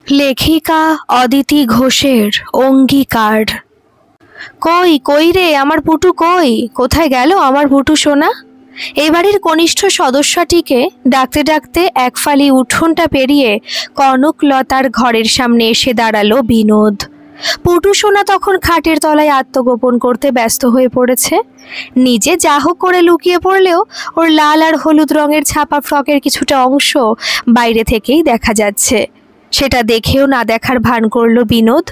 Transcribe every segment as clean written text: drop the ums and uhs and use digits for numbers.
লেখিকা অদিতি ঘোষের অঙ্গীকার। কই কই রে আমার পুটু, কই কোথায় গেল আমার পুটু সোনা? এই বাড়ির কনিষ্ঠ সদস্যটিকে ডাকতে ডাকতে এক ফালি উঠোনটা পেরিয়ে কনকলতার ঘরের সামনে এসে দাঁড়ালো বিনোদ। পুটু সোনা তখন খাটের তলায় আত্মগোপন করতে ব্যস্ত হয়ে পড়েছে। নিজে যা হোক করে লুকিয়ে পড়লেও ওর লাল আর হলুদ রঙের ছাপা ফ্রকের কিছুটা অংশ বাইরে থেকেই দেখা যাচ্ছে। সেটা দেখেও না দেখার ভান করল বিনোদ।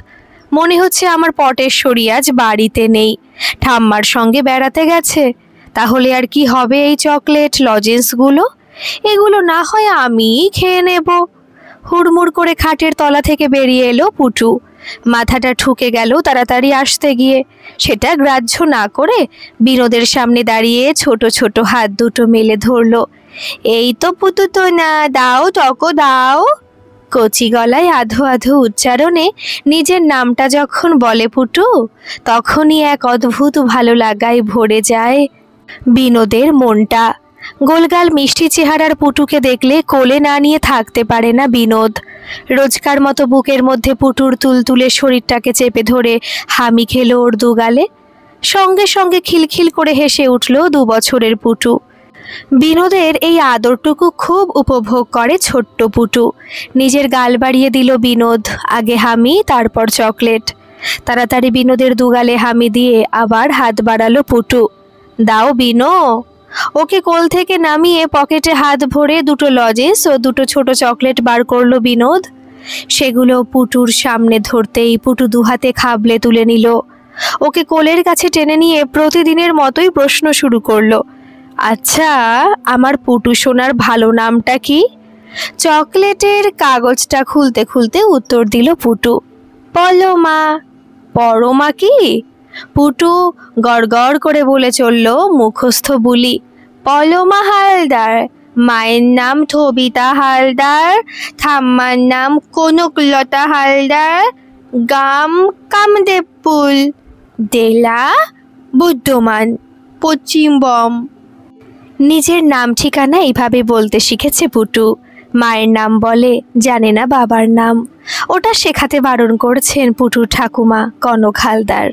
মনে হচ্ছে আমার পটেশ্বরী আজ বাড়িতে নেই, ঠাম্মার সঙ্গে বেড়াতে গেছে। তাহলে আর কি হবে এই চকলেট লজেন্সগুলো? এগুলো না হয় আমিই খেয়ে নেব। হুড়মুড় করে খাটের তলা থেকে বেরিয়ে এলো পুটু। মাথাটা ঠুকে গেল তাড়াতাড়ি আসতে গিয়ে। সেটা গ্রাহ্য না করে বিনোদের সামনে দাঁড়িয়ে ছোট ছোট হাত দুটো মেলে ধরল। এই তো পুতু তো না, দাও টকো দাও। কচি গলায় আধো আধো উচ্চারণে নিজের নামটা যখন বলে পুটু, তখনই এক অদ্ভুত ভালো লাগায় ভরে যায় বিনোদের মনটা। গোলগাল মিষ্টি চেহারার পুটুকে দেখলে কোলে না নিয়ে থাকতে পারে না বিনোদ। রোজকার মতো বুকের মধ্যে পুটুর তুলতুলে শরীরটাকে চেপে ধরে হামি খেলো ওর দুগালে। সঙ্গে সঙ্গে খিলখিল করে হেসে উঠল 2 বছরের পুটু। বিনোদের এই আদরটুকু খুব উপভোগ করে ছোট্ট পুটু। নিজের গাল বাড়িয়ে দিল বিনোদ, আগে হামি তারপর চকলেট। তাড়াতাড়ি বিনোদের দুগালে হামি দিয়ে আবার হাত বাড়ালো পুটু। দাও বিনো। ওকে কোল থেকে নামিয়ে পকেটে হাত ভরে 2টো লজেন্স ও 2টো ছোট চকলেট বার করলো বিনোদ। সেগুলো পুটুর সামনে ধরতেই পুটু 2 হাতে খাবলে তুলে নিল। ওকে কোলের কাছে টেনে নিয়ে প্রতিদিনের মতোই প্রশ্ন শুরু করলো, আচ্ছা আমার পুটু সোনার ভালো নামটা কি? চকলেটের কাগজটা খুলতে খুলতে উত্তর দিল পুটু, পলমা। পরমা কি? পুটু গড়গড় করে বলে চলল মুখস্থ বুলি, পলমা হালদার। মায়ের নাম থবিতা হালদার, ঠাম্মার নাম কনকলতা হালদার, গাম কামদেবপুর, জেলা বর্ধমান, পশ্চিমবঙ্গ। নিজের নাম ঠিকানা এইভাবে বলতে শিখেছে পুটু। মায়ের নাম বলে, জানে না বাবার নাম। ওটা শেখাতে বারণ করছেন পুটুর ঠাকুমা কনক হালদার।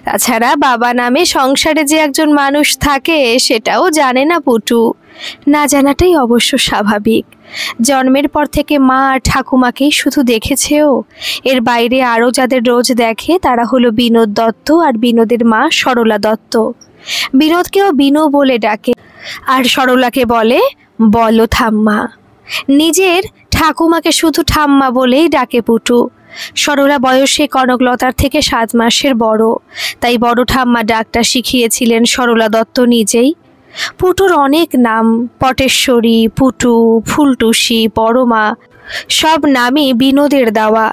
তাছাড়া বাবা নামে সংসারে যে একজন মানুষ থাকে সেটাও জানে না পুটু। না জানাটাই অবশ্য স্বাভাবিক। জন্মের পর থেকে মা আর ঠাকুমাকেই শুধু দেখেছেও। এর বাইরে আরও যাদের রোজ দেখে তারা হলো বিনোদ দত্ত আর বিনোদের মা সরলা দত্ত। বিনোদকেও বিনু বলে ডাকে আর সরলাকে বলে বলো ঠাম্মা। নিজের ঠাকুমাকে শুধু ঠাম্মা বলেই ডাকে পুটু। সরলা বয়সে কনকলতার থেকে 7 মাসের বড়, তাই বড় ঠাম্মা ডাকটা শিখিয়েছিলেন সরলা দত্ত নিজেই। পুটুর অনেক নাম, পটেশ্বরী, পুটু, ফুলটুসি, পরমা, সব নামই বিনোদের দেওয়া।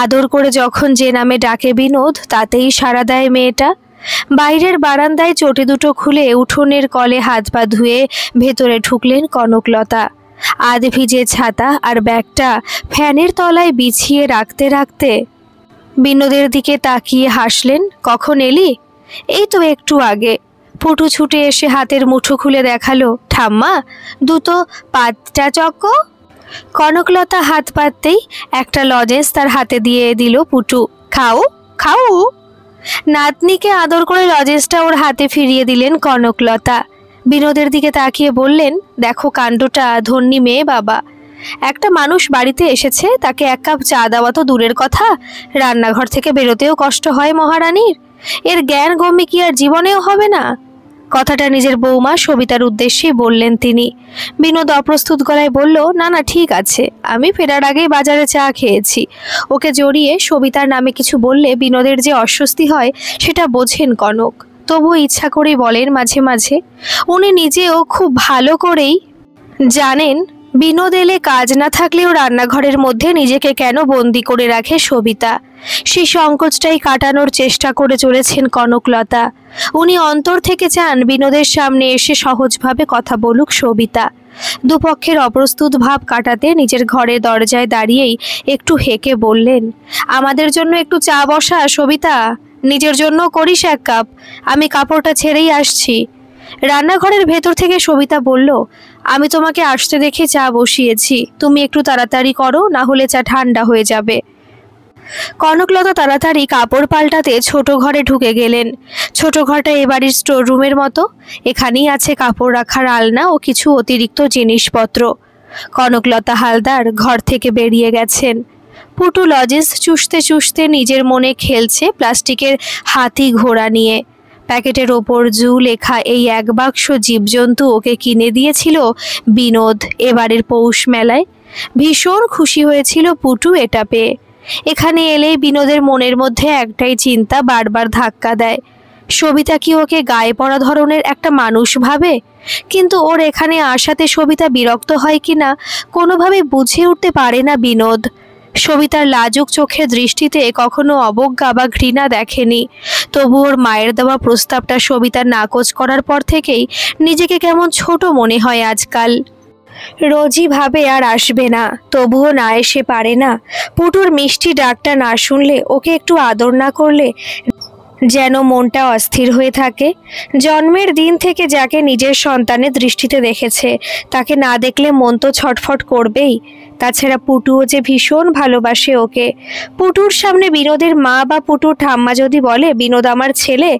আদর করে যখন যে নামে ডাকে বিনোদ, তাতেই সাড়া দেয় মেয়েটা। বাইরের বারান্দায় চটি 2টো খুলে উঠোনের কলে হাত পা ধুয়ে ভেতরে ঢুকলেন কনকলতা। আধ ভিজে ছাতা আর ব্যাগটা ফ্যানের তলায় বিছিয়ে রাখতে রাখতে বিনোদের দিকে তাকিয়ে হাসলেন, কখন এলি? এই তো একটু আগে। পুটু ছুটে এসে হাতের মুঠো খুলে দেখালো, ঠাম্মা 2টো পাঁচটা চকো। কনকলতা হাত পাততেই একটা লজেন্স তার হাতে দিয়ে দিল পুটু, খাও খাও। নাতনিকে আদর করে লজেন্সটা ওর হাতে ফিরিয়ে দিলেন কনকলতা। বিনোদের দিকে তাকিয়ে বললেন, দেখো কাণ্ডটা, ধন্যী মেয়ে বাবা। একটা মানুষ বাড়িতে এসেছে, তাকে 1 কাপ চা দেওয়া তো দূরের কথা, রান্নাঘর থেকে বেরোতেও কষ্ট হয় মহারানীর। এর জ্ঞান গম্যে কি আর জীবনেও হবে না? কথাটা নিজের বৌমা সবিতার উদ্দেশ্যে বললেন তিনি। বিনোদ অপ্রস্তুত গলায় বলল, না না ঠিক আছে, আমি ফেরার আগেই বাজারে চা খেয়েছি। ওকে জড়িয়ে সবিতার নামে কিছু বললে বিনোদের যে অস্বস্তি হয় সেটা বোঝেন কনক, তবুও ইচ্ছা করেই বলেন মাঝে মাঝে। উনি নিজেও খুব ভালো করেই জানেন বিনোদ এলে কাজ না থাকলেও রান্নাঘরের মধ্যে নিজেকে কেন বন্দি করে রাখে সবিতা। সেই সংকোচটাই কাটানোর চেষ্টা করে চলেছেন কনকলতা। উনি অন্তর থেকে চান বিনোদের সামনে এসে সহজভাবে কথা বলুক সবিতা। দুপক্ষের অপ্রস্তুত ভাব কাটাতে নিজের ঘরের দরজায় দাঁড়িয়েই একটু হেঁকে বললেন, আমাদের জন্য একটু চা বসা সবিতা, নিজের জন্য করিস 1 কাপ, আমি কাপড়টা ছেড়েই আসছি। রান্নাঘরের ভেতর থেকে সবিতা বলল, আমি তোমাকে আসতে দেখে চা বসিয়েছি, তুমি একটু তাড়াতাড়ি করো, না হলে চা ঠান্ডা হয়ে যাবে। কনকলতা তাড়াতাড়ি কাপড় পাল্টাতে ছোট ঘরে ঢুকে গেলেন। ছোট ঘরটা এ বাড়ির স্টোর রুমের মতো। এখানেই আছে কাপড় রাখার আলনা ও কিছু অতিরিক্ত জিনিসপত্র। কনকলতা হালদার ঘর থেকে বেরিয়ে গেছেন। পুটু লজেন্স চুষতে চুষতে নিজের মনে খেলছে প্লাস্টিকের হাতি ঘোড়া নিয়ে। প্যাকেটের ওপর জু লেখা এই এক বাক্স জীবজন্তু ওকে কিনে দিয়েছিল বিনোদ এবারের পৌষ মেলায়। ভীষণ খুশি হয়েছিল পুটু এটা পেয়ে। এখানে এলেই বিনোদের মনের মধ্যে একটাই চিন্তা বারবার ধাক্কা দেয়, সবিতা কি ওকে গায়ে পড়া ধরনের একটা মানুষ ভাবে? কিন্তু ওর এখানে আসাতে সবিতা বিরক্ত হয় কিনা কোনোভাবে বুঝে উঠতে পারে না বিনোদ। সবিতার লাজুক চোখের দৃষ্টিতে কখনো অবজ্ঞা বা ঘৃণা দেখেনি, তবু ওর মায়ের দেওয়া প্রস্তাবটা সবিতার নাকচ করার পর থেকেই নিজেকে কেমন ছোট মনে হয় আজকাল। রোজই ভাবে আর আসবে না, তবুও না এসে পারে না। পুটুর মিষ্টি ডাকটা না শুনলে, ওকে একটু আদর না করলে যেন মনটা অস্থির হয়ে থাকে। জন্মের দিন থেকে যাকে নিজের সন্তানের দৃষ্টিতে দেখেছে, তাকে না দেখলে মন তো ছটফট করবেই। তাছাড়া পুটুও যে ভীষণ ভালোবাসে ওকে। পুটুর সামনে বিনোদের মা বা পুটুর ঠাম্মা যদি বলে বিনোদ আমার ছেলে,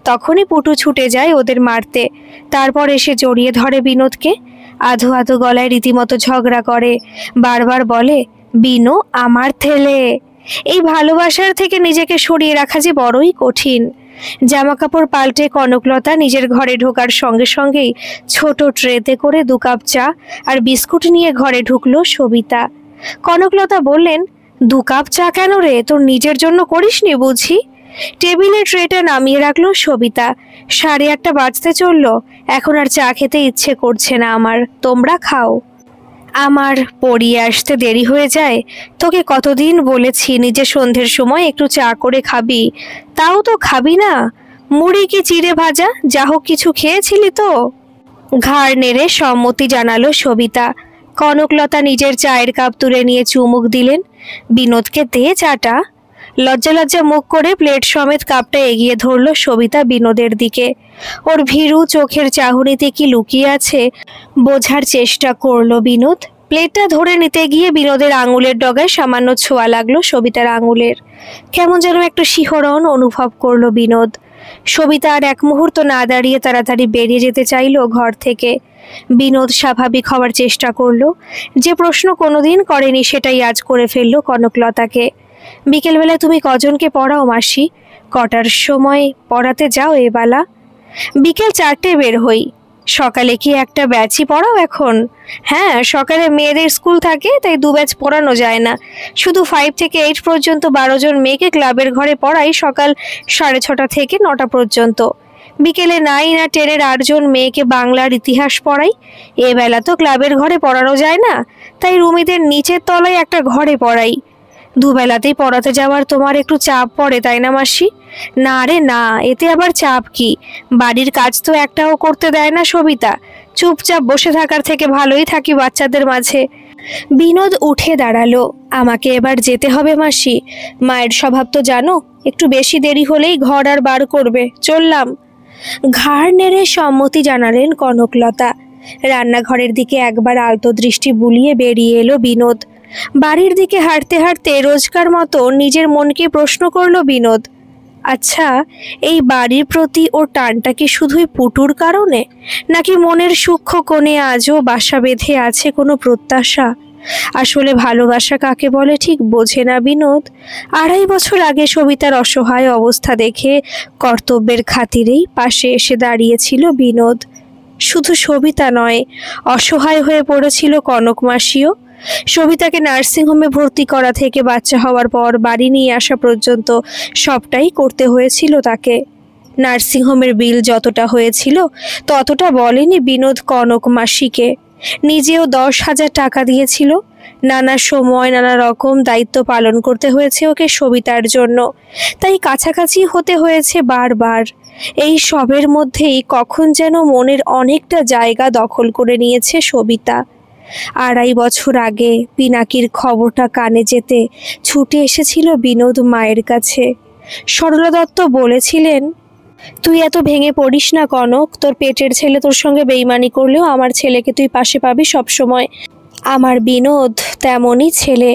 তখনই পুটু ছুটে যায় ওদের মারতে। তারপর এসে জড়িয়ে ধরে বিনোদকে, আধো আধো গলায় রীতিমতো ঝগড়া করে, বারবার বলে বিনো আমার ছেলে। এই ভালোবাসার থেকে নিজেকে সরিয়ে রাখা যে বড়ই কঠিন। জামা কাপড় পাল্টে কনকলতা নিজের ঘরে ঢোকার সঙ্গে সঙ্গেই ছোট ট্রেতে করে 2 কাপ চা আর বিস্কুট নিয়ে ঘরে ঢুকলো সবিতা। কনকলতা বললেন, 2 কাপ চা কেন রে, তোর নিজের জন্য করিসনি বুঝি? টেবিলে ট্রেটা নামিয়ে রাখলো সবিতা। 8:30 বাজতে চললো, এখন আর চা খেতে ইচ্ছে করছে না আমার, তোমরা খাও। আমার পড়িয়ে আসতে দেরি হয়ে যায়। তোকে কতদিন বলেছি নিজে সন্ধ্যের সময় একটু চা করে খাবি, তাও তো খাবি না। মুড়ি কি চিড়ে ভাজা যা হোক কিছু খেয়েছিলি তো? ঘাড় নেড়ে সম্মতি জানালো সবিতা। কনকলতা নিজের চায়ের কাপ তুলে নিয়ে চুমুক দিলেন। বিনোদকে দে চাটা। লজ্জা লজ্জা মুখ করে প্লেট সমেত কাপটা এগিয়ে ধরল সবিতা বিনোদের দিকে। ওর ভীরু চোখের চাহনিতে কি লুকিয়ে আছে বোঝার চেষ্টা করলো বিনোদ। প্লেটটা ধরে নিতে গিয়ে বিনোদের আঙুলের ডগায় সামান্য ছোঁয়া লাগলো সবিতার আঙুলের। কেমন যেন একটা শিহরণ অনুভব করলো বিনোদ। সবিতা আর এক মুহূর্ত না দাঁড়িয়ে তাড়াতাড়ি বেরিয়ে যেতে চাইল ঘর থেকে। বিনোদ স্বাভাবিক হওয়ার চেষ্টা করলো। যে প্রশ্ন কোনোদিন করেনি সেটাই আজ করে ফেললো কনকলতাকে। বিকেলবেলায় তুমি কজনকে পড়াও মাসি? কটার সময় পড়াতে যাও এবেলা? বিকেল 4টে বের হই। সকালে কি একটা ব্যাচই পড়াও এখন? হ্যাঁ, সকালে মেয়েদের স্কুল থাকে, তাই 2 ব্যাচ পড়ানো যায় না। শুধু 5 থেকে 8 পর্যন্ত 12 জন মেয়েকে ক্লাবের ঘরে পড়াই সকাল 6:30 থেকে 9টা পর্যন্ত। বিকেলে 9 আর 10-এর 8 জন মেয়েকে বাংলার ইতিহাস পড়াই। এবেলা তো ক্লাবের ঘরে পড়ানো যায় না, তাই রুমিদের নিচের তলায় একটা ঘরে পড়াই। 2 বেলাতেই পড়াতে যাওয়ার তোমার একটু চাপ পড়ে তাই না মাসি? না রে না, এতে আবার চাপ কি? বাড়ির কাজ তো একটাও করতে দেয় না সবিতা। চুপচাপ বসে থাকার থেকে ভালোই থাকি বাচ্চাদের মাঝে। বিনোদ উঠে দাঁড়ালো। আমাকে এবার যেতে হবে মাসি, মায়ের স্বভাব তো জানো, একটু বেশি দেরি হলেই ঘর আর বার করবে, চললাম। ঘাড় নেড়ে সম্মতি জানালেন কনকলতা। রান্নাঘরের দিকে একবার আলতো দৃষ্টি বুলিয়ে বেরিয়ে এলো বিনোদ। বাড়ির দিকে হাঁটতে হাঁটতে রোজকার মতো নিজের মনকে প্রশ্ন করলো বিনোদ, আচ্ছা এই বাড়ির প্রতি ওর টানটা কি শুধুই পুটুর কারণে, নাকি মনের সূক্ষ্ম কোণে আজও বাসা বেঁধে আছে কোনো প্রত্যাশা? আসলে ভালোবাসা কাকে বলে ঠিক বোঝে না বিনোদ। 2.5 বছর আগে সবিতার অসহায় অবস্থা দেখে কর্তব্যের খাতিরেই পাশে এসে দাঁড়িয়েছিল বিনোদ। শুধু সবিতা নয়, অসহায় হয়ে পড়েছিল কনক মাসিও। সবিতাকে নার্সিংহোমে ভর্তি করা থেকে বাচ্চা হওয়ার পর বাড়ি নিয়ে আসা পর্যন্ত সবটাই করতে হয়েছিল তাকে। নার্সিংহোমের বিল যতটা হয়েছিল ততটা বলেনি বিনোদ কনক মাসিকে। নিজেও 10,000 টাকা দিয়েছিল। নানা সময় নানা রকম দায়িত্ব পালন করতে হয়েছে ওকে সবিতার জন্য, তাই কাছাকাছি হতে হয়েছে বারবার। এই সবের মধ্যেই কখন যেন মনের অনেকটা জায়গা দখল করে নিয়েছে সবিতা। 2.5 বছর আগে পিনাকির খবরটা কানে যেতে ছুটে এসেছিল বিনোদ মায়ের কাছে। সরলা দত্ত বলেছিলেন, তুই এত ভেঙে পড়িস না কনক, তোর পেটের ছেলে তোর সঙ্গে বেইমানি করলেও আমার ছেলেকে তুই পাশে পাবি সব সময়। আমার বিনোদ তেমনই ছেলে,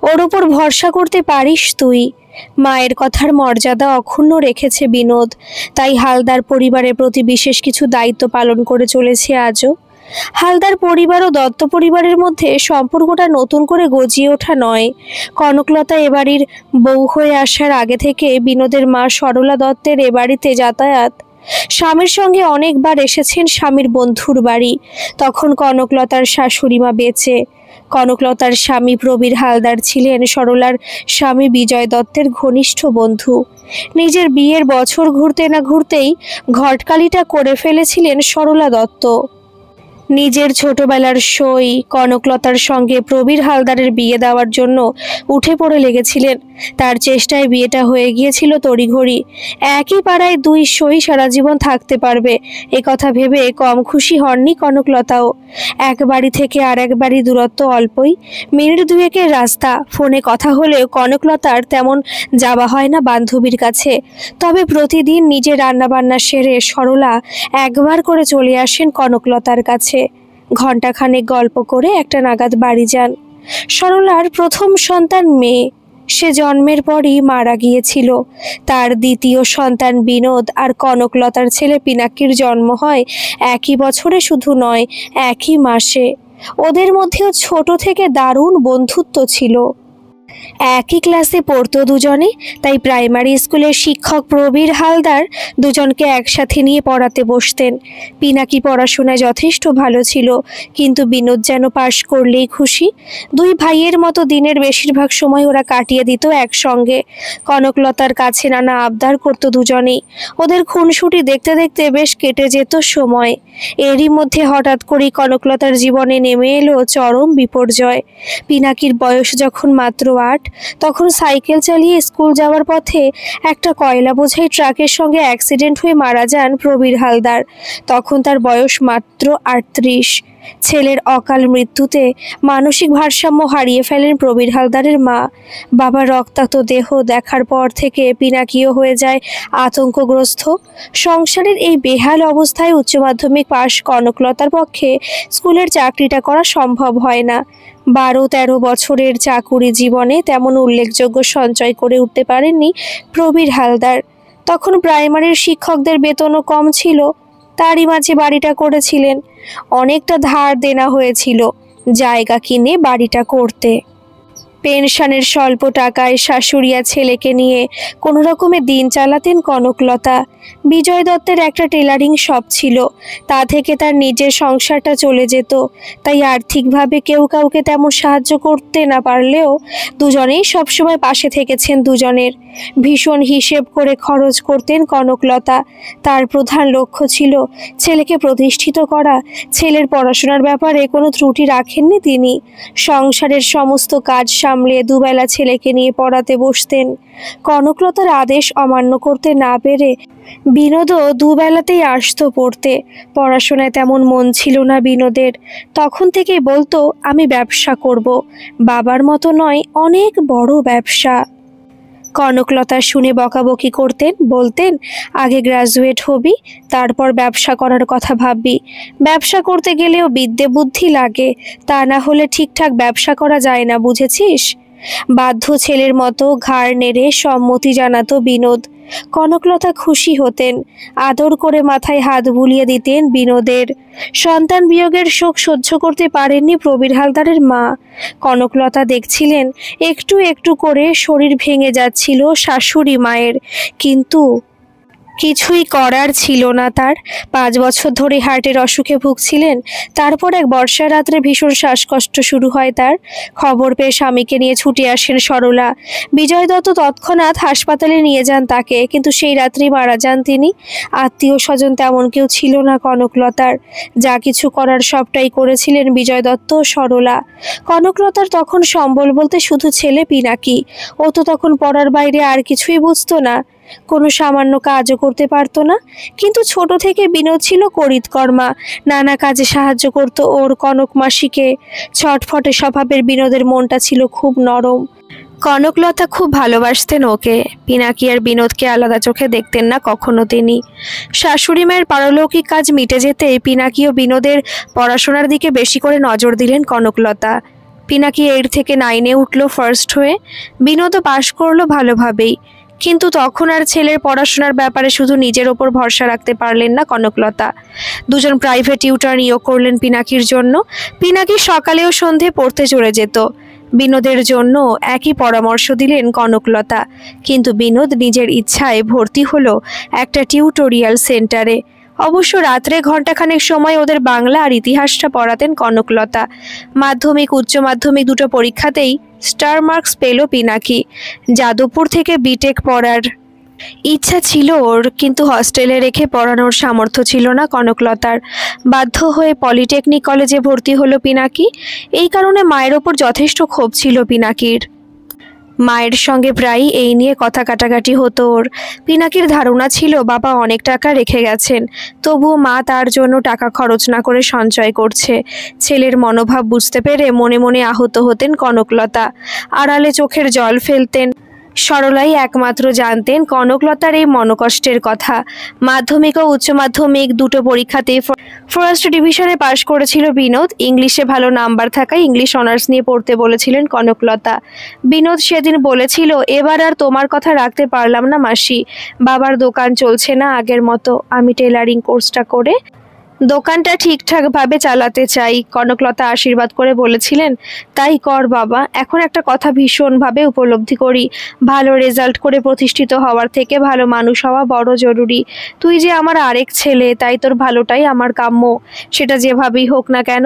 ওর ওপর ভরসা করতে পারিস তুই। মায়ের কথার মর্যাদা অক্ষুণ্ণ রেখেছে বিনোদ, তাই হালদার পরিবারের প্রতি বিশেষ কিছু দায়িত্ব পালন করে চলেছে আজও। হালদার পরিবার ও দত্ত পরিবারের মধ্যে সম্পর্কটা নতুন করে গজিয়ে ওঠা নয়। কনকলতা এবাড়ির বউ হয়ে আসার আগে থেকে বিনোদের মা সরলা দত্তের এ বাড়িতে যাতায়াত। স্বামীর সঙ্গে অনেকবার এসেছেন স্বামীর বন্ধুর বাড়ি, তখন কনকলতার শাশুড়ি মা বেঁচে। কনকলতার স্বামী প্রবীর হালদার ছিলেন সরলার স্বামী বিজয় দত্তের ঘনিষ্ঠ বন্ধু। নিজের বিয়ের বছর ঘুরতে না ঘুরতেই ঘটকালিটা করে ফেলেছিলেন সরলা দত্ত। নিজের ছোটবেলার সই কনকলতার সঙ্গে প্রবীর হালদারের বিয়ে দেওয়ার জন্য উঠে পড়ে লেগেছিলেন। তার চেষ্টায় বিয়েটা হয়ে গিয়েছিল তড়িঘড়ি। একই পাড়ায় দুই সই সারা জীবন থাকতে পারবে এ কথা ভেবে কম খুশি হননি কনকলতাও। এক বাড়ি থেকে আর এক বাড়ি দূরত্ব অল্পই, মিনিট দুয়েকের রাস্তা। ফোনে কথা হলেও কনকলতার তেমন যাওয়া হয় না বান্ধবীর কাছে। তবে প্রতিদিন নিজে রান্নাবান্না সেরে সরলা একবার করে চলে আসেন কনকলতার কাছে। ঘণ্টাখানেক গল্প করে একটা নাগাদ বাড়ি যান। সরলার প্রথম সন্তান মেয়ে, সে জন্মের পরই মারা গিয়েছিল। তার দ্বিতীয় সন্তান বিনোদ আর কনকলতার ছেলে পিনাকির জন্ম হয় একই বছরে, শুধু নয় একই মাসে। ওদের মধ্যেও ছোট থেকে দারুণ বন্ধুত্ব ছিল। একই ক্লাসে পড়তো দুজনে, তাই প্রাইমারি স্কুলের শিক্ষক প্রবীর হালদার দুজনকে একসাথে নিয়ে পড়াতে বসতেন। পিনাকি পড়াশোনায় যথেষ্ট ভালো ছিল, কিন্তু বিনোদ যেন পাশ করলেই খুশি। দুই ভাইয়ের মতো দিনের বেশিরভাগ সময় ওরা কাটিয়ে দিত একসঙ্গে। কনকলতার কাছে নানা আবদার করতো দুজনেই। ওদের খুনসুটি দেখতে দেখতে বেশ কেটে যেত সময়। এরই মধ্যে হঠাৎ করেই কনকলতার জীবনে নেমে এলো চরম বিপর্যয়। পিনাকির বয়স যখন মাত্র 8, তখন সাইকেল চালিয়ে স্কুল যাওয়ার পথে একটা কয়লা বোঝাই ট্রাকের সঙ্গে অ্যাক্সিডেন্ট হয়ে মারা যান প্রবীর হালদার। তখন তার বয়স মাত্র 38। ছেলের অকাল মৃত্যুতে মানসিক ভারসাম্য হারিয়ে ফেলেন প্রবীর হালদারের মা। বাবার রক্তাক্ত দেহ দেখার পর থেকে পিনাকিও হয়ে যায় আতঙ্কগ্রস্ত। সংসারের এই বেহাল অবস্থায় উচ্চ মাধ্যমিক পাশ কনকলতার পক্ষে স্কুলের চাকরিটা করা সম্ভব হয় না। 12-13 বছরের চাকুরি জীবনে তেমন উল্লেখযোগ্য সঞ্চয় করে উঠতে পারেননি প্রবীর হালদার। তখন প্রাইমারির শিক্ষকদের বেতনও কম ছিল, তারই মাঝে বাড়িটা করেছিলেন। অনেকটা ধার দেনা হয়েছিল জায়গা কিনে বাড়িটা করতে। পেনশনের স্বল্প টাকায় শাশুড়িয়া ছেলেকে নিয়ে কোনো রকমে দিন চালাতেন কনকলতা। বিজয় দত্তের একটা টেলারিং শপ ছিল, তা থেকে তার নিজের সংসারটা চলে যেত। তাই আর্থিকভাবে কেউ কাউকে তেমন সাহায্য করতে না পারলেও দুজনেই সবসময় পাশে থেকেছেন দুজনের। ভীষণ হিসেব করে খরচ করতেন কনকলতা। তার প্রধান লক্ষ্য ছিল ছেলেকে প্রতিষ্ঠিত করা। ছেলের পড়াশোনার ব্যাপারে কোনো ত্রুটি রাখেননি তিনি। সংসারের সমস্ত কাজ সামলে দুবেলা ছেলেকে নিয়ে পড়াতে বসতেন। কনকলতার আদেশ অমান্য করতে না পেরে বিনোদও দুবেলাতেই আসতো পড়তে। পড়াশোনায় তেমন মন ছিল না বিনোদের। তখন থেকেই বলতো, আমি ব্যবসা করব, বাবার মতো নয়, অনেক বড় ব্যবসা। কনকলতা শুনে বকাবকি করতেন, বলতেন, আগে গ্রাজুয়েট হবি, তারপর ব্যবসা করার কথা ভাববি। ব্যবসা করতে গেলেও বিদ্যে বুদ্ধি লাগে, তা না হলে ঠিকঠাক ব্যবসা করা যায় না, বুঝেছিস? বাধ্য ছেলের মতো ঘাড় নেড়ে সম্মতি জানাতো বিনোদ। কনকলতা খুশি হতেন, আদর করে মাথায় হাত বুলিয়ে দিতেন বিনোদের। সন্তান বিয়োগের শোক সহ্য করতে পারেননি প্রবীর হালদারের মা। কনকলতা দেখছিলেন একটু একটু করে শরীর ভেঙে যাচ্ছিল শাশুড়ি মায়ের, কিন্তু কিছুই করার ছিল না তার। 5 বছর ধরে হার্টের অসুখে ভুগছিলেন। তারপর এক বর্ষা রাত্রে ভীষণ শ্বাসকষ্ট শুরু হয় তার। খবর পেয়ে স্বামীকে নিয়ে ছুটে আসেন সরলা। বিজয় দত্ত তৎক্ষণাৎ হাসপাতালে নিয়ে যান তাকে, কিন্তু সেই রাত্রি মারা যান তিনি। আত্মীয় স্বজন তেমন কেউ ছিল না কনকলতার। যা কিছু করার সবটাই করেছিলেন বিজয় দত্ত ও সরলা। কনকলতার তখন সম্বল বলতে শুধু ছেলে পিনাকি। ও তো তখন পড়ার বাইরে আর কিছুই বুঝতো না, কোনো সামান্য কাজও করতে পারতো না। কিন্তু ছোট থেকে বিনোদ ছিল করিতকর্মা, নানা কাজে সাহায্য করত ওর কনক মাসিকে। ছটফটে স্বভাবের বিনোদের মনটা ছিল খুব নরম। কনকলতা খুব ভালোবাসতেন ওকে। পিনাকি আর বিনোদকে আলাদা চোখে দেখতেন না কখনো তিনি। শাশুড়ি মায়ের পারলৌকিক কাজ মিটে যেতে পিনাকি ও বিনোদের পড়াশোনার দিকে বেশি করে নজর দিলেন কনকলতা। পিনাকি 8 থেকে 9-এ উঠল ফার্স্ট হয়ে, বিনোদও পাশ করলো ভালোভাবেই। কিন্তু তখন আর ছেলের পড়াশোনার ব্যাপারে শুধু নিজের ওপর ভরসা রাখতে পারলেন না কনকলতা। দুজন প্রাইভেট টিউটর নিয়োগ করলেন পিনাকির জন্য। পিনাকি সকালে ও সন্ধে পড়তে চলে যেত। বিনোদের জন্য একই পরামর্শ দিলেন কনকলতা, কিন্তু বিনোদ নিজের ইচ্ছায় ভর্তি হলো একটা টিউটোরিয়াল সেন্টারে। অবশ্য রাত্রে ঘণ্টাখানেক সময় ওদের বাংলা আর ইতিহাসটা পড়াতেন কনকলতা। মাধ্যমিক উচ্চ মাধ্যমিক দুটো পরীক্ষাতেই স্টার মার্কস পেল পিনাকি। যাদবপুর থেকে বিটেক পড়ার ইচ্ছা ছিল ওর, কিন্তু হস্টেলে রেখে পড়ানোর সামর্থ্য ছিল না কনকলতার। বাধ্য হয়ে পলিটেকনিক কলেজে ভর্তি হলো পিনাকি। এই কারণে মায়ের ওপর যথেষ্ট ক্ষোভ ছিল পিনাকির। মায়ের সঙ্গে প্রায়ই এই নিয়ে কথা কাটাকাটি হতো ওর। পিনাকির ধারণা ছিল বাবা অনেক টাকা রেখে গেছেন, তবুও মা তার জন্য টাকা খরচ না করে সঞ্চয় করছে। ছেলের মনোভাব বুঝতে পেরে মনে মনে আহত হতেন কনকলতা, আড়ালে চোখের জল ফেলতেন। সরলাই একমাত্র জানতেন কনকলতার এই মনোকষ্টের কথা। মাধ্যমিক ও উচ্চ মাধ্যমিক দুটো পরীক্ষাতেই ফার্স্ট ডিভিশনে পাশ করেছিল বিনোদ। ইংলিশে ভালো নাম্বার থাকায় ইংলিশ অনার্স নিয়ে পড়তে বলেছিলেন কনকলতা। বিনোদ সেদিন বলেছিল, এবার আর তোমার কথা রাখতে পারলাম না মাসি, বাবার দোকান চলছে না আগের মতো, আমি টেলারিং কোর্সটা করে দোকানটা ঠিকঠাকভাবে চালাতে চাই। কনকলতা আশীর্বাদ করে বলেছিলেন, তাই কর বাবা। এখন একটা কথা ভীষণভাবে উপলব্ধি করি, ভালো রেজাল্ট করে প্রতিষ্ঠিত হওয়ার থেকে ভালো মানুষ হওয়া বড় জরুরি। তুই যে আমার আরেক ছেলে, তাই তোর ভালোটাই আমার কাম্য, সেটা যেভাবেই হোক না কেন।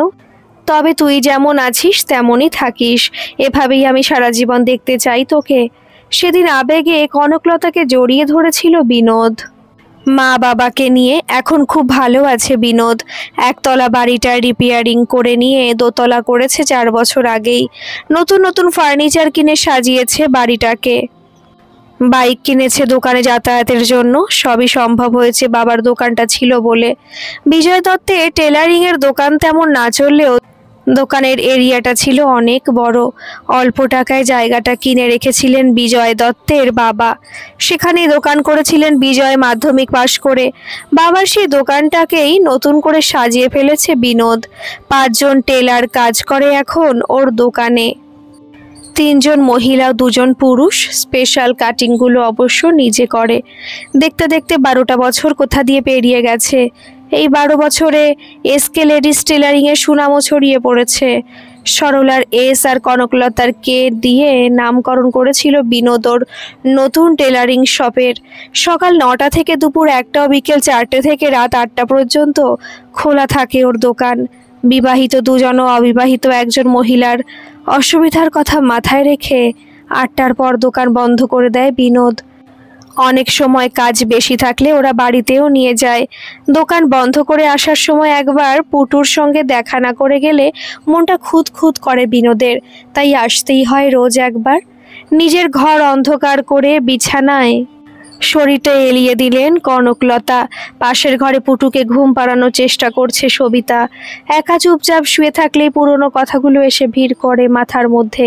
তবে তুই যেমন আছিস তেমনই থাকিস, এভাবেই আমি সারা জীবন দেখতে চাই তোকে। সেদিন আবেগে কনকলতাকে জড়িয়ে ধরেছিল বিনোদ। মা বাবাকে নিয়ে এখন খুব ভালো আছে বিনোদ। একতলা বাড়িটা রিপেয়ারিং করে নিয়ে দোতলা করেছে 4 বছর আগেই। নতুন নতুন ফার্নিচার কিনে সাজিয়েছে বাড়িটাকে। বাইক কিনেছে দোকানে যাতায়াতের জন্য। সবই সম্ভব হয়েছে বাবার দোকানটা ছিল বলে। বিজয় দত্তের টেলারিংয়ের দোকান তেমন না চললেও দোকানের এরিয়াটা ছিল অনেক বড়। অল্প টাকায় জায়গাটা কিনে রেখেছিলেন বিজয় দত্তের বাবা। সেখানেই দোকান করেছিলেন বিজয় মাধ্যমিক পাশ করে। বাবার সেই দোকানটাকেই নতুন করে সাজিয়ে ফেলেছে বিনোদ। 5 জন টেলার কাজ করে এখন ওর দোকানে। 3 জন মহিলা 2 জন পুরুষ। স্পেশাল কাটিংগুলো অবশ্য নিজে করে। দেখতে দেখতে 12টা বছর কোথা দিয়ে পেরিয়ে গেছে। এই 12 বছরে এসকে লেডিস টেলারিংয়ের সুনামও ছড়িয়ে পড়েছে। সরলার এস আর কনকলতার কে দিয়ে নামকরণ করেছিল বিনোদর নতুন টেলারিং শপের। সকাল 9টা থেকে দুপুর 1টা ও বিকেল 4টে থেকে রাত 8টা পর্যন্ত খোলা থাকে ওর দোকান। বিবাহিত 2 জন ও অবিবাহিত 1 জন মহিলার অসুবিধার কথা মাথায় রেখে 8টার পর দোকান বন্ধ করে দেয় বিনোদ। অনেক সময় কাজ বেশি থাকলে ওরা বাড়িতেও নিয়ে যায়। দোকান বন্ধ করে আসার সময় একবার পুটুর সঙ্গে দেখা না করে গেলে মনটা খুঁত খুঁত করে বিনোদের, তাই আসতেই হয় রোজ একবার। নিজের ঘর অন্ধকার করে বিছানায় শরীরটা এলিয়ে দিলেন কনকলতা। পাশের ঘরে পুটুকে ঘুম পাড়ানোর চেষ্টা করছে সবিতা। একা চুপচাপ শুয়ে থাকলেই পুরনো কথাগুলো এসে ভিড় করে মাথার মধ্যে।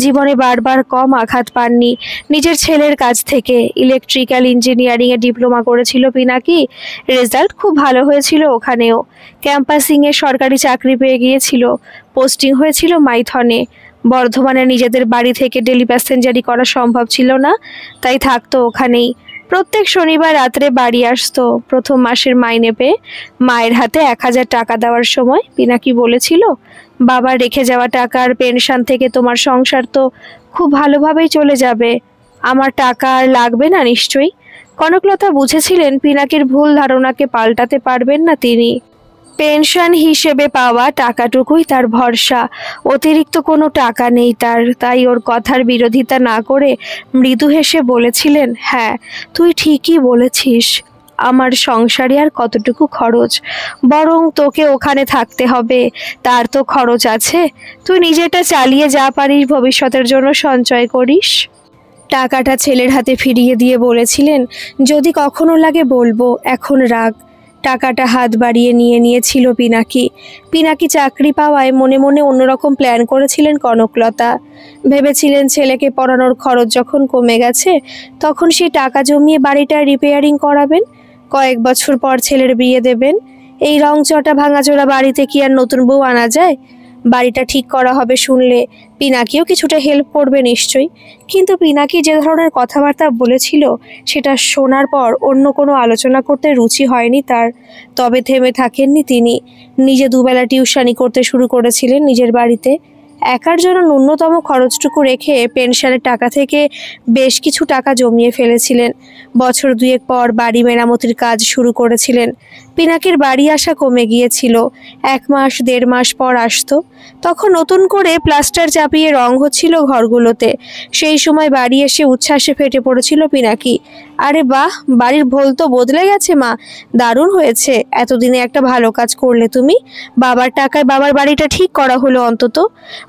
জীবনে বারবার কম আঘাত পাননি নিজের ছেলের কাছ থেকে। ইলেকট্রিক্যাল ইঞ্জিনিয়ারিংয়ে ডিপ্লোমা করেছিল পিনাকি। রেজাল্ট খুব ভালো হয়েছিল ওখানেও। ক্যাম্পাসিংয়ে সরকারি চাকরি পেয়ে গিয়েছিল। পোস্টিং হয়েছিল মাইথনে। বর্ধমানে নিজেদের বাড়ি থেকে ডেলি প্যাসেঞ্জারি করা সম্ভব ছিল না, তাই থাকতো ওখানেই। প্রত্যেক শনিবার রাত্রে বাড়ি আসতো। প্রথম মাসের মাইনে পেয়ে মায়ের হাতে 1000 টাকা দেওয়ার সময় পিনাকি বলেছিল, বাবা রেখে যাওয়া টাকার পেনশন থেকে তোমার সংসার তো খুব ভালোভাবেই চলে যাবে, আমার টাকা আর লাগবে না নিশ্চয়ই। কনকলতা বুঝেছিলেন পিনাকির ভুল ধারণাকে পাল্টাতে পারবেন না তিনি। পেনশন হিসেবে পাওয়া টাকাটুকুই তার ভরসা, অতিরিক্ত কোনো টাকা নেই তার। তাই ওর কথার বিরোধিতা না করে মৃদু হেসে বলেছিলেন, হ্যাঁ তুই ঠিকই বলেছিস, আমার সংসারে আর কতটুকু খরচ, বরং তোকে ওখানে থাকতে হবে, তার তো খরচ আছে। তুই নিজেটা চালিয়ে যা পারিস ভবিষ্যতের জন্য সঞ্চয় করিস। টাকাটা ছেলের হাতে ফিরিয়ে দিয়ে বলেছিলেন, যদি কখনো লাগে বলবো, এখন রাগ। টাকাটা হাত বাড়িয়ে নিয়ে নিয়েছিল পিনাকি। পিনাকি চাকরি পাওয়ায় মনে মনে অন্যরকম প্ল্যান করেছিলেন কনকলতা। ভেবেছিলেন ছেলেকে পড়ানোর খরচ যখন কমে গেছে তখন সেই টাকা জমিয়ে বাড়িটা রিপেয়ারিং করাবেন, কয়েক বছর পর ছেলের বিয়ে দেবেন। এই রংচটা ভাঙাচোরা বাড়িতে কি আর নতুন বউ আনা যায়? বাড়িটা ঠিক করা হবে শুনলে পিনাকিও কিছুটা হেল্প করবে নিশ্চয়ই। কিন্তু পিনাকি যে ধরনের কথাবার্তা বলেছিল সেটা শোনার পর অন্য কোনো আলোচনা করতে রুচি হয়নি তার। তবে থেমে থাকেননি তিনি। নিজে দুবেলা টিউশনি করতে শুরু করেছিলেন নিজের বাড়িতে। একার জন্য ন্যূনতম খরচটুকু রেখে পেনশনের টাকা থেকে বেশ কিছু টাকা জমিয়ে ফেলেছিলেন। বছর দুয়েক পর বাড়ি মেরামতির কাজ শুরু করেছিলেন। পিনাকির বাড়ি আসা কমে গিয়েছিল, 1 মাস 1.5 মাস পর আসতো। তখন নতুন করে প্লাস্টার চাপিয়ে রং হচ্ছিল ঘরগুলোতে। সেই সময় বাড়ি এসে উচ্ছ্বাসে ফেটে পড়েছিল পিনাকি। আরে বাহ, বাড়ির ভোল তো বদলে গেছে মা, দারুণ হয়েছে, এতদিনে একটা ভালো কাজ করলে তুমি। বাবার টাকায় বাবার বাড়িটা ঠিক করা হলো অন্তত।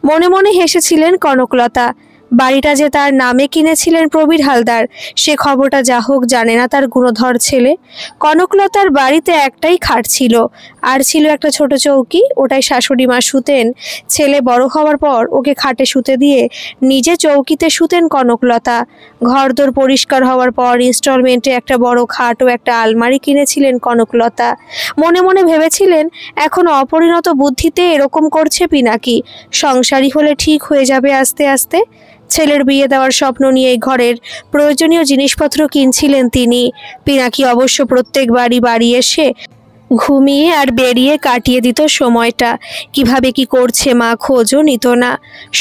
মনে মনে হেসেছিলেন কনকলতা। বাড়িটা যে তার নামে কিনেছিলেন প্রবীর হালদার, সে খবরটা যা হোক জানে না তার গুণধর ছেলে। কনকলতার বাড়িতে একটাই খাট ছিল, আর ছিল একটা ছোট চৌকি, ওটাই শাশুড়ি মা শুতেন। ছেলে বড় হওয়ার পর ওকে খাটে শুতে দিয়ে নিজে চৌকিতে শুতেন কনকলতা। ঘরদোর পরিষ্কার হওয়ার পর ইনস্টলমেন্টে একটা বড় খাট ও একটা আলমারি কিনেছিলেন কনকলতা। মনে মনে ভেবেছিলেন এখন অপরিণত বুদ্ধিতে এরকম করছে পিনাকি, সংসারী হলে ঠিক হয়ে যাবে আস্তে আস্তে। ছেলের বিয়ে দেওয়ার স্বপ্ন নিয়ে ঘরের প্রয়োজনীয় জিনিসপত্র কিনছিলেন তিনি। পিনাকি অবশ্য প্রত্যেক বাড়ি এসে ঘুমিয়ে আর বেরিয়ে কাটিয়ে দিত সময়টা। কিভাবে কি করছে মা খোঁজও নিত না।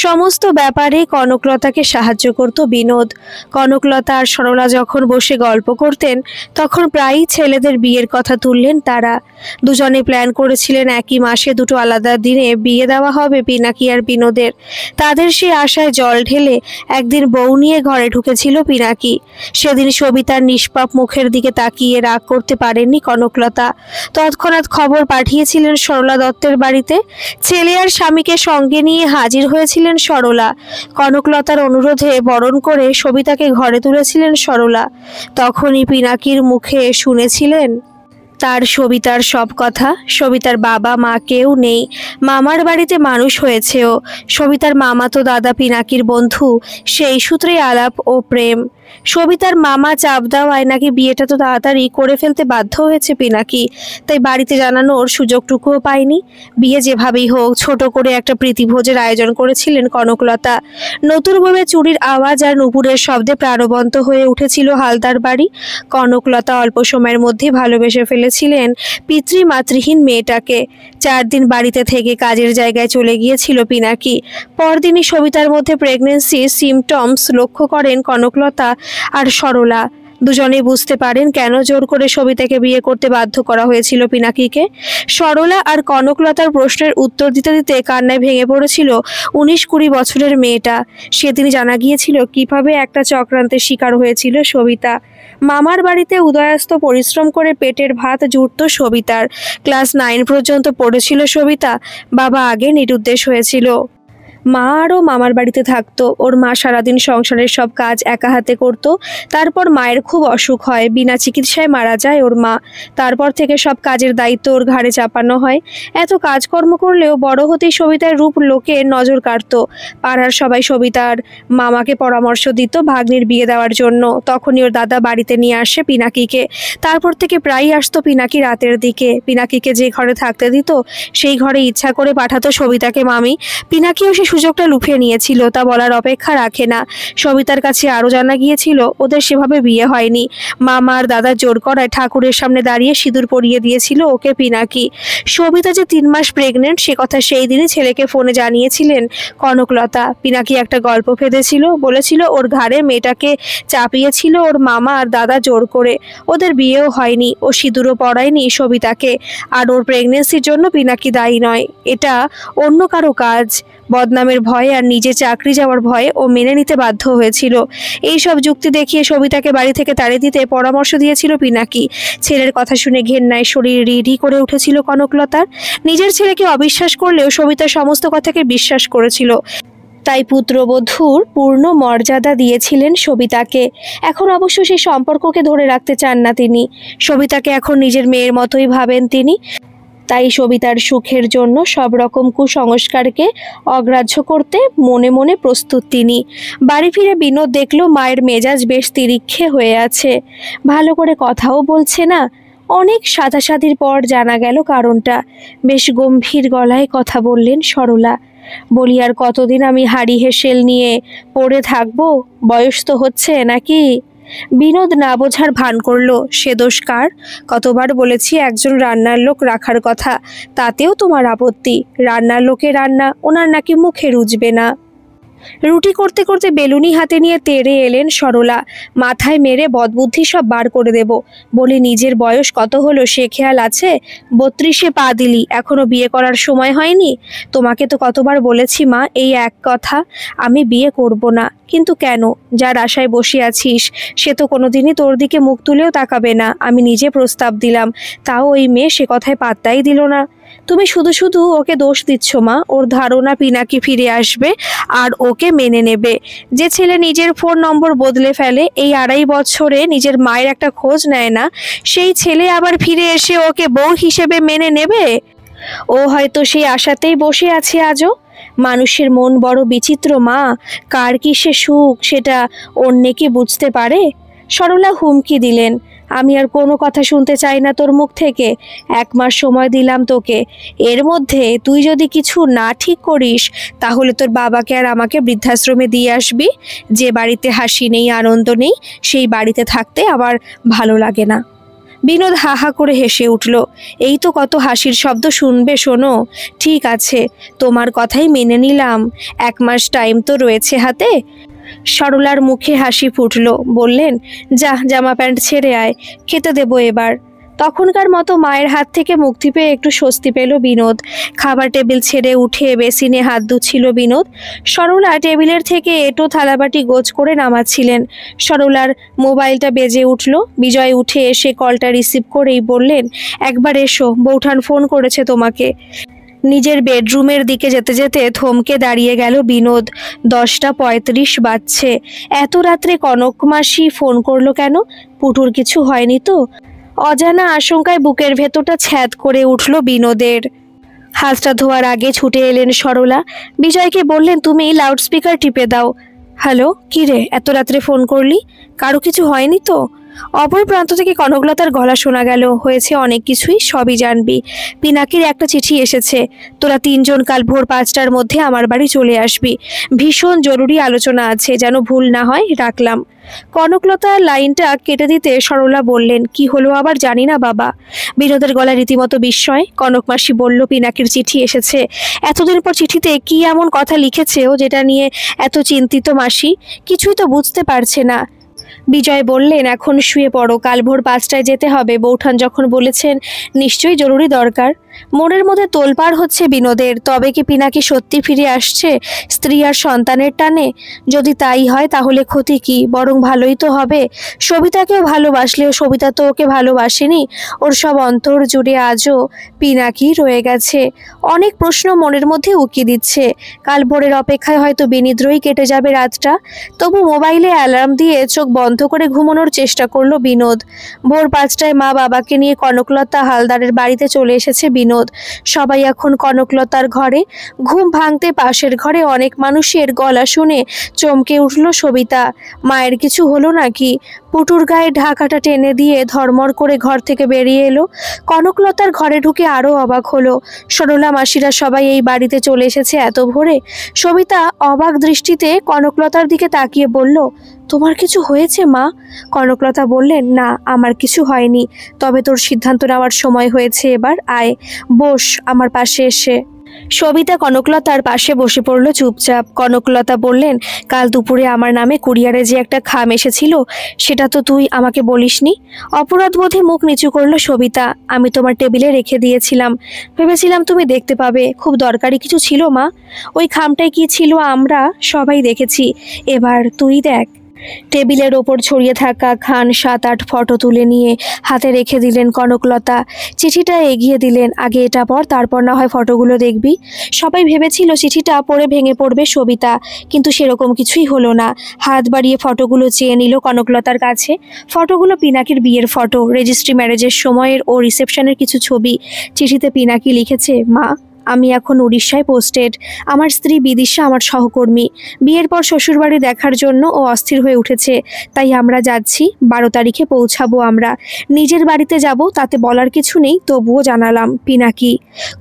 সমস্ত ব্যাপারে কনকলতাকে সাহায্য করত বিনোদ। কনকলতা আর সরলা যখন বসে গল্প করতেন তখন প্রায়ই ছেলেদের বিয়ের কথা তুললেন তারা। দুজনে প্ল্যান করেছিলেন একই মাসে দুটো আলাদা দিনে বিয়ে দেওয়া হবে পিনাকি আর বিনোদের। তাদের সেই আশায় জল ঢেলে একদিন বউ নিয়ে ঘরে ঢুকেছিল পিনাকি। সেদিন সবিতার নিষ্পাপ মুখের দিকে তাকিয়ে রাগ করতে পারেননি কনকলতা। তৎক্ষণাৎ খবর পাঠিয়েছিলেন সরলা দত্তের বাড়িতে। ছেলে আর স্বামীকে সঙ্গে নিয়ে হাজির হয়েছিলেন সরলা। কনকলতার অনুরোধে বরণ করে সবিতাকে ঘরে তুলেছিলেন সরলা। তখনই পিনাকির মুখে শুনেছিলেন তার সবিতার সব কথা। সবিতার বাবা মা কেউ নেই, মামার বাড়িতে মানুষ হয়েছে ও। সবিতার মামাতো দাদা পিনাকির বন্ধু, সেই সূত্রেই আলাপ ও প্রেম। সবিতার মামা চাপ দেওয়ায় নাকি বিয়েটা তো তাড়াতাড়ি করে ফেলতে বাধ্য হয়েছে পিনাকি, তাই বাড়িতে জানানোর সুযোগটুকুও পায়নি। বিয়ে যেভাবেই হোক ছোট করে একটা প্রীতিভোজের আয়োজন করেছিলেন কনকলতা। নতুন বউয়ে চুরির আওয়াজ আর নুপুরের শব্দে প্রাণবন্ত হয়ে উঠেছিল হালদার বাড়ি। কনকলতা অল্প সময়ের মধ্যে ভালোবেসে ফেলেছিলেন পিতৃমাতৃহীন মেয়েটাকে। 4 দিন বাড়িতে থেকে কাজের জায়গায় চলে গিয়েছিল পিনাকি। পরদিনই সবিতার মধ্যে প্রেগনেন্সির সিমটমস লক্ষ্য করেন কনকলতা আর সরলা। দুজনেই বুঝতে পারেন কেন জোর করে সবিতাকে বিয়ে করতে বাধ্য করা হয়েছিল পিনাকিকে। সরলা আর কনকলতার প্রশ্নের উত্তর দিতে দিতে কান্নায় ভেঙে পড়েছিল 19-20 বছরের মেয়েটা। সেদিন জানা গিয়েছিল কিভাবে একটা চক্রান্তের শিকার হয়েছিল সবিতা। মামার বাড়িতে উদয়াস্ত পরিশ্রম করে পেটের ভাত জুটত সবিতার। ক্লাস 9 পর্যন্ত পড়েছিল সবিতা। বাবা আগে নিরুদ্দেশ হয়েছিল। মা আরও মামার বাড়িতে থাকতো। ওর মা সারাদিন সংসারের সব কাজ একা হাতে করতো। তারপর মায়ের খুব অসুখ হয়, বিনা চিকিৎসায় মারা যায় ওর মা। তারপর থেকে সব কাজের দায়িত্ব ওর ঘাড়ে চাপানো হয়। এত কাজকর্ম করলেও বড় হতেই সবিতার রূপ লোকের নজর কাড়ত। পাড়ার সবাই সবিতার মামাকে পরামর্শ দিত ভাগ্নির বিয়ে দেওয়ার জন্য। তখনই ওর দাদা বাড়িতে নিয়ে আসে পিনাকিকে। তারপর থেকে প্রায়ই আসতো পিনাকি রাতের দিকে। পিনাকিকে যে ঘরে থাকতে দিত সেই ঘরে ইচ্ছা করে পাঠাতো সবিতাকে মামি। পিনাকিও সে সুযোগটা লুফিয়ে নিয়েছিল, তা বলার অপেক্ষা রাখে না। সবিতার কাছে আরও জানা গিয়েছিল ওদের সেভাবে বিয়ে হয়নি। মামা আর দাদা জোর করায় ঠাকুরের সামনে দাঁড়িয়ে সিঁদুর পরিয়ে দিয়েছিল ওকে পিনাকি। সবিতা যে 3 মাস প্রেগনেন্ট সে কথা সেই দিনই ছেলেকে ফোনে জানিয়েছিলেন কনকলতা। পিনাকি একটা গল্প ফেঁদেছিল, বলেছিল ওর ঘাড়ে মেয়েটাকে চাপিয়েছিল ওর মামা আর দাদা জোর করে। ওদের বিয়েও হয়নি, ও সিঁদুরও পরায়নি সবিতাকে। আর ওর প্রেগনেন্সির জন্য পিনাকি দায়ী নয়, এটা অন্য কারো কাজ। বদনামের ভয়ে আর নিজে চাকরি যাওয়ার ভয়ে ও মেনে নিতে বাধ্য হয়েছিল। এই সব যুক্তি দেখিয়ে সবিতাকে বাড়ি থেকে তাড়িয়ে দিতে পরামর্শ দিয়েছিল পিনাকি। ছেলের কথা শুনে ঘেন্নায় শরীর রিড়ি করে উঠেছিল কনকলতার। নিজের ছেলেকে অবিশ্বাস করলেও সবিতা সমস্ত কথাকে বিশ্বাস করেছিল। তাই পুত্রবধূর পূর্ণ মর্যাদা দিয়েছিলেন সবিতাকে। এখন অবশ্য সেই সম্পর্ককে ধরে রাখতে চান না তিনি। সবিতাকে এখন নিজের মেয়ের মতোই ভাবেন তিনি। তাই সবিতার সুখের জন্য সব রকম কুসংস্কারকে অগ্রাহ্য করতে মনে মনে প্রস্তুত তিনি। বাড়ি ফিরে বিনোদ দেখল মায়ের মেজাজ বেশ তিরিক্ষে হয়ে আছে, ভালো করে কথাও বলছে না। অনেক সাধাসাধির পর জানা গেল কারণটা। বেশ গম্ভীর গলায় কথা বললেন সরলা। বলি, আর কতদিন আমি হাড়ি হেসেল নিয়ে পড়ে থাকবো? বয়স তো হচ্ছে নাকি? বিনোদ না বোঝার ভান করল। সে দোষ কার? কতবার বলেছি একজন রান্নার লোক রাখার কথা, তাতেও তোমার আপত্তি। রান্নার লোকে রান্না, ওনার নাকি মুখে রুজবে না। রুটি করতে করতে বেলুনি হাতে নিয়ে তেড়ে এলেন সরলা। মাথায় মেরে বদবুদ্ধি সব বার করে দেব। বলি, নিজের বয়স কত হলো সে খেয়াল আছে? 32-এ পা দিলি, এখনো বিয়ে করার সময় হয়নি? তোমাকে তো কতবার বলেছি মা এই এক কথা, আমি বিয়ে করব না। কিন্তু কেন? যার আশায় বসে আছিস সে তো কোনোদিনই তোর দিকে মুখ তুলেও তাকাবে না। আমি নিজে প্রস্তাব দিলাম, তাও ওই মেয়ে সে কথায় পাত্তাই দিল না। তুমি শুধু শুধু ওকে দোষ দিচ্ছ মা। ওর ধারণা পিনাকি ফিরে আসবে আর ওকে মেনে নেবে। যে ছেলে নিজের ফোন নম্বর বদলে ফেলে, এই 2.5 বছরে নিজের মায়ের একটা খোঁজ নেয় না, সেই ছেলে আবার ফিরে এসে ওকে বউ হিসেবে মেনে নেবে? ও হয়তো সেই আশাতেই বসে আছে আজও। মানুষের মন বড় বিচিত্র মা, কার কিসে সুখ সেটা অন্যে কি বুঝতে পারে? সরলা হুমকি দিলেন, আমি আর কোনো কথা শুনতে চাই না তোর মুখ থেকে। 1 মাস সময় দিলাম তোকে, এর মধ্যে তুই যদি কিছু না ঠিক করিস তাহলে তোর বাবাকে আর আমাকে বৃদ্ধাশ্রমে দিয়ে আসবি। যে বাড়িতে হাসি নেই, আনন্দ নেই, সেই বাড়িতে থাকতে আবার ভালো লাগে না। বিনোদ হা হা করে হেসে উঠল। এই তো কত হাসির শব্দ শুনবে, শোনো। ঠিক আছে, তোমার কথাই মেনে নিলাম। 1 মাস টাইম তো রয়েছে হাতে। সরলার মুখে হাসি ফুটল। বললেন, যা জামা প্যান্ট ছেড়ে আয়, খেতে দেবো এবার। তখনকার মতো মায়ের হাত থেকে মুক্তি পেয়ে একটু স্বস্তি পেল বিনোদ। খাবার টেবিল ছেড়ে উঠে বেসিনে হাত ধুচ্ছিল বিনোদ। সরলা টেবিলের থেকে এঁটো থালাবাটি গোছ করে নামাচ্ছিলেন। সরলার মোবাইলটা বেজে উঠল। বিজয় উঠে এসে কলটা রিসিভ করেই বললেন, একবার এসো, বৌঠান ফোন করেছে তোমাকে। নিজের বেডরুমের দিকে যেতে যেতে থমকে দাঁড়িয়ে গেল বিনোদ। 10টা 35 বাজছে। এত রাত্রে কনক মাসি ফোন করলো কেন? পুটুর কিছু হয়নি তো? অজানা আশঙ্কায় বুকের ভেতরটা ছ্যাদ করে উঠল বিনোদের। হাতটা ধোয়ার আগে ছুটে এলেন সরলা। বিজয়কে বললেন, তুমি লাউডস্পিকার টিপে দাও। হ্যালো, কী রে, এত রাত্রে ফোন করলি? কারো কিছু হয়নি তো? অপর প্রান্ত থেকে কনকলতার গলা শোনা গেল। হয়েছে অনেক কিছুই, সবই জানবি। পিনাকির একটা চিঠি এসেছে। তোরা 3 জন কাল ভোর 5টার মধ্যে আমার বাড়ি চলে আসবি। ভীষণ জরুরি আলোচনা আছে, যেন ভুল না হয়। রাখলাম। কনকলতার লাইনটা কেটে দিতে সরলা বললেন, কি হলো আবার? জানি না বাবা। বিনোদের গলা রীতিমতো বিস্ময়। কনক মাসি বলল, পিনাকির চিঠি এসেছে। এতদিন পর চিঠিতে কি এমন কথা লিখেছে ও যেটা নিয়ে এত চিন্তিত মাসি? কিছুই তো বুঝতে পারছে না। বিজয় বললেন, এখন শুয়ে পড়ো, কাল ভোর 5টায় যেতে হবে। বৌঠান যখন বলেছেন নিশ্চয়ই জরুরি দরকার। মনের মধ্যে তোলপাড় হচ্ছে বিনোদের। তবে কি পিনাকি সত্যি ফিরে আসছে স্ত্রী আর সন্তানের টানে? যদি তাই হয় তাহলে ক্ষতি কি? বরং ভালোই তো হবে। সবিতাকেও ভালোবাসলেও সবিতা তো ওকে ভালোবাসেনি। ওর সব অন্তর জুড়ে আজও পিনাকি রয়ে গেছে। অনেক প্রশ্ন মনের মধ্যে উকি দিচ্ছে। কাল ভোরের অপেক্ষায় হয়তো বিনিদ্রই কেটে যাবে রাতটা। তবু মোবাইলে অ্যালার্ম দিয়ে চোখ বন্ধ করে ঘুমানোর চেষ্টা করলো বিনোদ। ভোর 5টায় মা বাবাকে নিয়ে কনকলতা হালদারের বাড়িতে চলে এসেছে বিনোদ। সবাই এখন কনকলতার ঘরে। ঘুম ভাঙতে পাশের ঘরে অনেক মানুষের গলা শুনে চমকে উঠল সবিতা। মায়ের কিছু হলো নাকি? পুটুর গায়ে ঢাকাটা টেনে দিয়ে ধর্মর করে ঘর থেকে বেরিয়ে এলো। কনকলতার ঘরে ঢুকে আরও অবাক হলো। সরলা মাসিরা সবাই এই বাড়িতে চলে এসেছে এত ভোরে। সবিতা অবাক দৃষ্টিতে কনকলতার দিকে তাকিয়ে বলল, তোমার কিছু হয়েছে মা? কনকলতা বললেন, না আমার কিছু হয়নি, তবে তোর সিদ্ধান্ত নেওয়ার সময় হয়েছে এবার। আয়, বস আমার পাশে এসে। সবিতা কনকলতার পাশে বসে পড়ল চুপচাপ। কনকলতা বললেন, কাল দুপুরে আমার নামে কুরিয়ারে যে একটা খাম এসেছিল সেটা তো তুই আমাকে বলিসনি। অপরাধ বোধে মুখ নিচু করলো সবিতা। আমি তোমার টেবিলে রেখে দিয়েছিলাম, ভেবেছিলাম তুমি দেখতে পাবে। খুব দরকারি কিছু ছিল মা। ওই খামটায় কি ছিল আমরা সবাই দেখেছি, এবার তুই দেখ। টেবিলের ওপর ছড়িয়ে থাকা খান 7-8 ফটো তুলে নিয়ে হাতে রেখে দিলেন কনকলতা। চিঠিটা এগিয়ে দিলেন, আগে এটা পড়, তারপর না হয় ফটোগুলো দেখবি। সবাই ভেবেছিল চিঠিটা পড়ে ভেঙে পড়বে সবিতা, কিন্তু সেরকম কিছুই হলো না। হাত বাড়িয়ে ফটোগুলো চেয়ে নিল কনকলতার কাছে। ফটোগুলো পিনাকির বিয়ের ফটো, রেজিস্ট্রি ম্যারেজের সময়ের ও রিসেপশনের কিছু ছবি। চিঠিতে পিনাকি লিখেছে, মা আমি এখন উড়িষ্যায় পোস্টেড। আমার স্ত্রী বিদিশা আমার সহকর্মী। বিয়ের পর শ্বশুরবাড়ি দেখার জন্য ও অস্থির হয়ে উঠেছে, তাই আমরা যাচ্ছি। 12 তারিখে পৌঁছাবো আমরা। নিজের বাড়িতে যাব, তাতে বলার কিছু নেই, তবুও জানালাম। পিনাকি।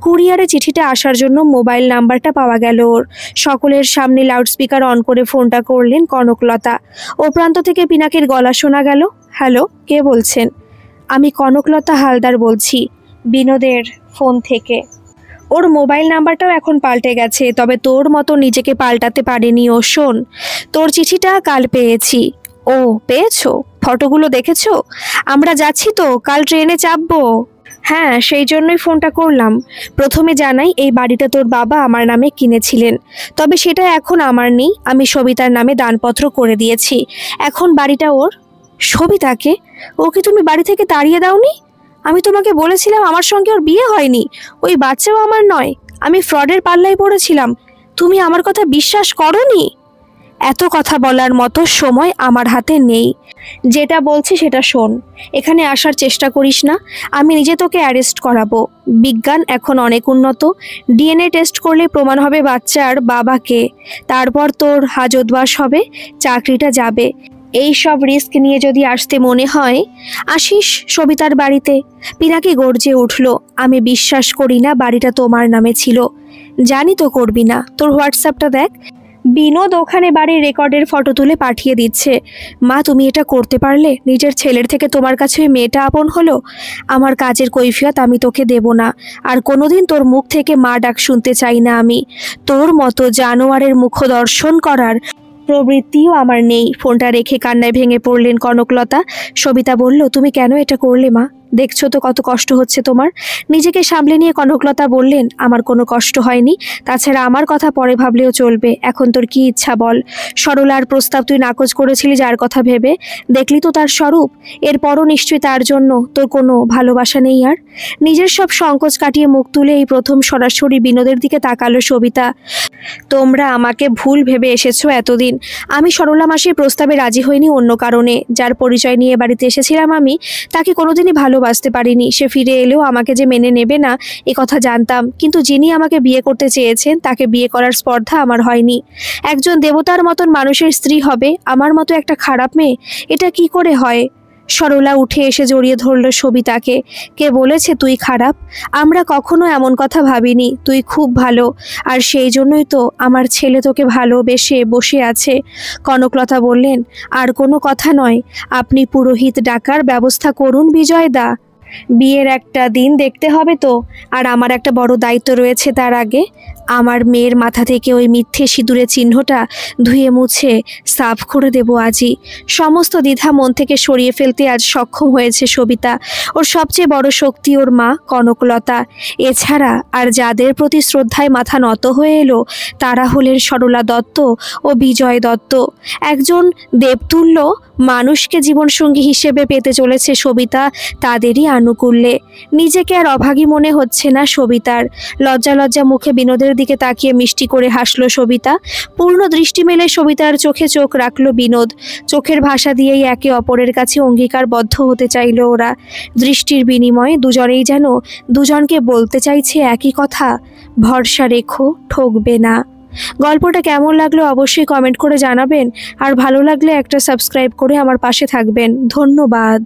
কুরিয়ারে চিঠিটা আসার জন্য মোবাইল নাম্বারটা পাওয়া গেল ওর। সকলের সামনে লাউডস্পিকার অন করে ফোনটা করলেন কনকলতা। ও প্রান্ত থেকে পিনাকির গলা শোনা গেল। হ্যালো, কে বলছেন? আমি কনকলতা হালদার বলছি, বিনোদের ফোন থেকে। ওর মোবাইল নাম্বারটাও এখন পাল্টে গেছে, তবে তোর মতো নিজেকে পাল্টাতে পারেনি ও। শোন, তোর চিঠিটা কাল পেয়েছি। ও পেয়েছো? ফটোগুলো দেখেছো? আমরা যাচ্ছি তো, কাল ট্রেনে চাপবো। হ্যাঁ, সেই জন্যই ফোনটা করলাম। প্রথমে জানাই, এই বাড়িটা তোর বাবা আমার নামে কিনেছিলেন, তবে সেটা এখন আমার নেই। আমি সবিতার নামে দানপত্র করে দিয়েছি। এখন বাড়িটা ওর। সবিতাকে? ওকে তুমি বাড়ি থেকে তাড়িয়ে দাওনি? আমি তোমাকে বলেছিলাম আমার সঙ্গে ওর বিয়ে হয়নি, ওই বাচ্চাও আমার নয়। আমি ফ্রডের পাল্লায় পড়েছিলাম, তুমি আমার কথা বিশ্বাস করোনি? এত কথা বলার মতো সময় আমার হাতে নেই। যেটা বলছি সেটা শোন। এখানে আসার চেষ্টা করিস না, আমি নিজে তোকে অ্যারেস্ট করাবো। বিজ্ঞান এখন অনেক উন্নত, ডিএনএ টেস্ট করলে প্রমাণ হবে বাচ্চার বাবাকে। তারপর তোর হাজতবাস হবে, চাকরিটা যাবে। এই সব রিস্ক নিয়ে যদি আসতে মনে হয়, আসিস সবিতার বাড়িতে। পিনাকি গর্জে উঠল, আমি বিশ্বাস করি না বাড়িটা তোমার নামে ছিল। জানি তো করবি না। তোর হোয়াটসঅ্যাপটা দেখ। বিনোদ ওখানে বাড়ির রেকর্ডের ফটো তুলে পাঠিয়ে দিচ্ছে। মা তুমি এটা করতে পারলে? নিজের ছেলের থেকে তোমার কাছে ওই মেয়েটা আপন হলো। আমার কাজের কৈফিয়ত আমি তোকে দেব না, আর কোনোদিন তোর মুখ থেকে মা ডাক শুনতে চাই না আমি। তোর মতো জানোয়ারের মুখ দর্শন করার প্রবৃত্তিও আমার নেই। ফোনটা রেখে কান্নায় ভেঙে পড়লেন কনকলতা। সবিতা বলল, তুমি কেন এটা করলে মা? দেখছো তো কত কষ্ট হচ্ছে তোমার। নিজেকে সামলে নিয়ে কনকলতা বললেন, আমার কোনো কষ্ট হয়নি, তাছাড়া আমার কথা পরে ভাবলেও চলবে। এখন তোর কি ইচ্ছা বল? সরলার প্রস্তাব তুই নাকচ করেছিলি যার কথা ভেবে, দেখলি তো তার স্বরূপ। এরপরও নিশ্চয়ই তার জন্য তোর কোনো ভালোবাসা নেই আর। নিজের সব সংকোচ কাটিয়ে মুখ তুলে এই প্রথম সরাসরি বিনোদের দিকে তাকালো সবিতা। তোমরা আমাকে ভুল ভেবে এসেছো এতদিন। আমি সরলা মাসির প্রস্তাবে রাজি হইনি অন্য কারণে। যার পরিচয় নিয়ে বাড়িতে এসেছিলাম আমি, তাকে কোনোদিনই ভালোবাসতে পারিনি। সে ফিরে এলেও আমাকে যে মেনে নেবে না এ কথা জানতাম, কিন্তু যিনি আমাকে বিয়ে করতে চেয়েছেন তাকে বিয়ে করার স্পর্ধা আমার হয়নি। একজন দেবতার মতন মানুষের স্ত্রী হবে আমার মতো একটা খারাপ মেয়ে? এটা কি করে হয়? সরলা উঠে এসে জড়িয়ে ধরল সবিতাকে। কে বলেছে তুই খারাপ? আমরা কখনো এমন কথা ভাবিনি। তুই খুব ভালো, আর সেই জন্যই তো আমার ছেলে তোকে ভালোবেসে বসে আছে। কনকলতা বললেন, আর কোনো কথা নয়, আপনি পুরোহিত ডাকার ব্যবস্থা করুন বিজয়দা। বিয়ের একটা দিন দেখতে হবে তো, আর আমার একটা বড় দায়িত্ব রয়েছে তার আগে। আমার মেয়ের মাথা থেকে ওই মিথ্যে সিঁদুরের চিহ্নটা ধুয়ে মুছে সাফ করে দেব আজই। সমস্ত দ্বিধা মন থেকে সরিয়ে ফেলতে আজ সক্ষম হয়েছে সবিতা। ওর সবচেয়ে বড় শক্তি ওর মা কনকলতা। এছাড়া আর যাদের প্রতি শ্রদ্ধায় মাথা নত হয়ে এলো তারা হলেন সরলা দত্ত ও বিজয় দত্ত। একজন দেবতুল্য মানুষকে জীবনসঙ্গী হিসেবে পেতে চলেছে সবিতা তাদেরই আনুকূল্যে। নিজেকে আর অভাগী মনে হচ্ছে না সবিতার। লজ্জা লজ্জা মুখে বিনোদের দিকে তাকিয়ে মিষ্টি করে হাসলো সবিতা। পূর্ণ দৃষ্টি মেলে সবিতার চোখে চোখ রাখলো বিনোদ। চোখের ভাষা দিয়েই একে অপরের কাছে অঙ্গীকারবদ্ধ হতে চাইল ওরা। দৃষ্টির বিনিময়ে দুজনেই যেন দুজনকে বলতে চাইছে একই কথা, ভরসা রেখো, ঠকবে না। গল্পটা কেমন লাগলো অবশ্যই কমেন্ট করে জানাবেন, আর ভালো লাগলে একটা সাবস্ক্রাইব করে আমার পাশে থাকবেন। ধন্যবাদ।